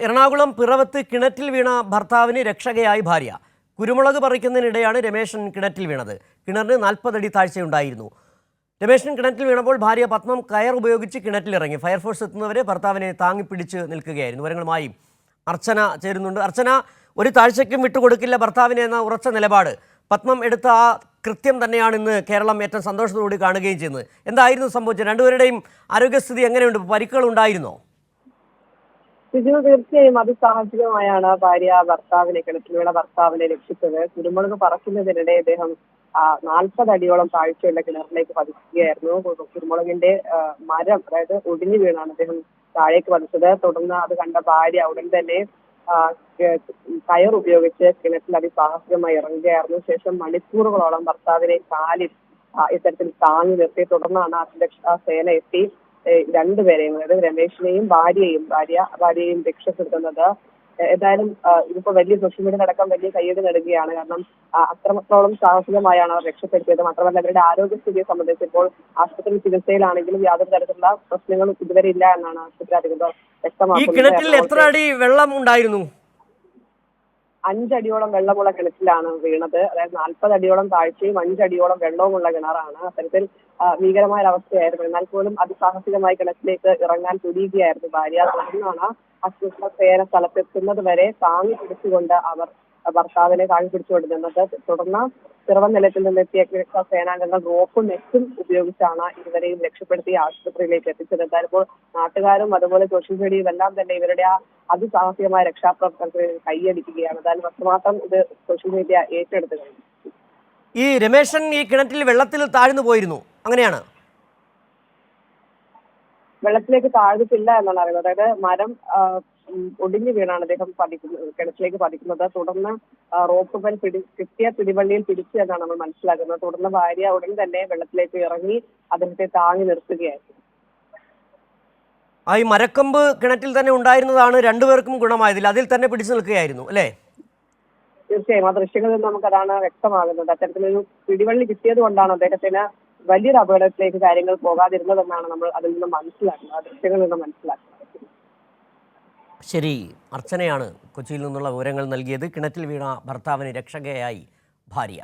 എറണാകുളം പിറവത്ത് കിണറ്റിൽ വീണ ഭർത്താവിന് രക്ഷകയായി ഭാര്യ. കുരുമുളക് പറിക്കുന്നതിനിടെയാണ് രമേശൻ കിണറ്റിൽ വീണത്. കിണറിന് 40 അടി താഴ്ചയുണ്ടായിരുന്നു. രമേശൻ കിണറ്റിൽ വീണപ്പോൾ ഭാര്യ പത്മം കയർ ഉപയോഗിച്ച് കിണറ്റിലിറങ്ങി. ഫയർഫോഴ്സ് എത്തുന്നവരെ ഭർത്താവിനെ താങ്ങിപ്പിടിച്ച് നിൽക്കുകയായിരുന്നു. വിവരങ്ങളുമായി അർച്ചന ചേരുന്നുണ്ട്. അർച്ചന, ഒരു താഴ്ചയ്ക്കും വിട്ടുകൊടുക്കില്ല ഭർത്താവിനെ എന്ന ഉറച്ച നിലപാട് പത്മം എടുത്ത ആ കൃത്യം തന്നെയാണ് ഇന്ന് കേരളം ഏറ്റവും സന്തോഷത്തോടുകൂടി കാണുകയും ചെയ്യുന്നത്. എന്തായിരുന്നു സംഭവിച്ചത്? രണ്ടുപേരുടെയും ആരോഗ്യസ്ഥിതി എങ്ങനെയുണ്ട്? പരിക്കുകൾ ഉണ്ടായിരുന്നോ? തീർച്ചയായും അതിസാഹസികമായാണ് ഭാര്യ ഭർത്താവിനെ രക്ഷിച്ചത്. കുരുമുളക് പറക്കുന്നതിനിടെ അദ്ദേഹം 40 അടിയോളം താഴ്ചയുള്ള കിണറിലേക്ക് പതിക്കുകയായിരുന്നു. കുരുമുളകിന്റെ മരം, അതായത് ഒടിഞ്ഞു വീണാണ് അദ്ദേഹം താഴേക്ക് പതിച്ചത്. തുടർന്ന് അത് കണ്ട ഭാര്യ ഉടൻ തന്നെ കയർ ഉപയോഗിച്ച് കിണറ്റിൽ അതിസാഹസികമായി ഇറങ്ങുകയായിരുന്നു. ശേഷം മണിക്കൂറുകളോളം ഭർത്താവിനെ കാലിൽ ഇത്തരത്തിൽ താങ്ങി നിർത്തി. തുടർന്നാണ് അഗ്നിരക്ഷാ സേന എത്തി രണ്ടുപേരെയും, അതായത് രമേശിനെയും ഭാര്യയെയും രക്ഷപ്പെടുത്തുന്നത്. ഏതായാലും ഇതിപ്പോ വലിയ സോഷ്യൽ മീഡിയ അടക്കം വലിയ കയ്യടി നൽകുകയാണ്. കാരണം അത്രത്തോളം സാഹസികമായാണ് അവർ രക്ഷപ്പെടുത്തിയത്. മാത്രമല്ല അവരുടെ ആരോഗ്യസ്ഥിതിയെ സംബന്ധിച്ച് ഇപ്പോൾ ആശുപത്രി ചികിത്സയിലാണെങ്കിലും യാതൊരു തരത്തിലുള്ള പ്രശ്നങ്ങളും ഇതുവരെ ഇല്ല എന്നാണ് ആശുപത്രി അധികൃതർ വ്യക്തമാക്കുന്നത്. ഈ കിണറ്റിൽ എത്ര അടി വെള്ളം ഉണ്ടായിരുന്നു? 5 അടിയോളം വെള്ളമുള്ള കിണറ്റിലാണ് വീണത്. അതായത് 40 അടിയോളം താഴ്ചയും 5 അടിയോളം വെള്ളവുമുള്ള കിണറാണ്. അത്തരത്തിൽ ഭീകരമായ അവസ്ഥയായിരുന്നു. എന്നാൽ പോലും അതിസാഹസികമായി കിണറ്റിലേക്ക് ഇറങ്ങാൻ തുനിയുകയായിരുന്നു ഭാര്യ. തുടർന്നാണ് അഗ്നിരക്ഷാ സേന സ്ഥലത്തെത്തുന്നത് വരെ താങ്ങി പിടിച്ചുകൊണ്ട് അവർ ഭർത്താവിനെ താങ്ങി പിടിച്ചുകൊണ്ട് നിന്നത്. തുടർന്ന് പിറവം നിലയത്തിൽ നിന്നെത്തിയ അഗ്നിരക്ഷാ സേനാംഗങ്ങൾ റോപ്പും നെറ്റും ഉപയോഗിച്ചാണ് ഇരുവരെയും രക്ഷപ്പെടുത്തി ആശുപത്രിയിലേക്ക് എത്തിച്ചത്. എന്തായാലും നാട്ടുകാരും അതുപോലെ സോഷ്യൽ മീഡിയയും എല്ലാം തന്നെ ഇവരുടെ ആ അതിസാഹസികമായ രക്ഷാപ്രവർത്തനത്തിന് കൈയടിക്കുകയാണ്. എന്തായാലും അത്രമാത്രം ഇത് സോഷ്യൽ മീഡിയ ഏറ്റെടുത്തു കഴിഞ്ഞു. ഈ രമേശൻ ഈ കിണറ്റിൽ വെള്ളത്തിൽ താഴ്ന്നു പോയിരുന്നു, അങ്ങനെയാണ്? വെള്ളത്തിലേക്ക് താഴ്ന്നിട്ടില്ല എന്നാണ് അറിയുന്നത്. അതായത് മരം ഒടിഞ്ഞു വീണാണ് അദ്ദേഹം കിണറ്റിലേക്ക് പതിക്കുന്നത്. തുടർന്ന് റോപ്പ് ബെൽ കിട്ടിയ പിടിവള്ളിയിൽ പിടിച്ചു എന്നാണ് നമ്മൾ മനസ്സിലാക്കുന്നത്. തുടർന്ന് ഭാര്യ ഉടൻ തന്നെ വെള്ളത്തിലേക്ക് ഇറങ്ങി അദ്ദേഹത്തെ താങ്ങി നിർത്തുകയായിരുന്നു. ഈ മരക്കമ്പ് കിണറ്റിൽ തന്നെ ഉണ്ടായിരുന്നതാണ് രണ്ടുപേർക്കും ഗുണമായതിൽ, അതിൽ തന്നെ പിടിച്ചു നിൽക്കുകയായിരുന്നു അല്ലേ? തീർച്ചയായും ആ ദൃശ്യങ്ങളിൽ നിന്ന് നമുക്ക് അതാണ് വ്യക്തമാകുന്നത്. അത്തരത്തിലൊരു പിടിവള്ളി കിട്ടിയത് കൊണ്ടാണ് അദ്ദേഹത്തിന് വലിയൊരു അപകടത്തിലേക്ക് കാര്യങ്ങൾ പോകാതിരുന്നതെന്നാണ് നമ്മൾ അതിൽ നിന്ന് മനസ്സിലാക്കുന്നത്, ആ ദൃശ്യങ്ങളിൽ നിന്ന് മനസ്സിലാക്കുന്നത്. ശരി, അർച്ചനയാണ് കൊച്ചിയിൽ നിന്നുള്ള വിവരങ്ങൾ നൽകിയത്. കിണറ്റിൽ വീണ ഭർത്താവിന് രക്ഷകയായി ഭാര്യ.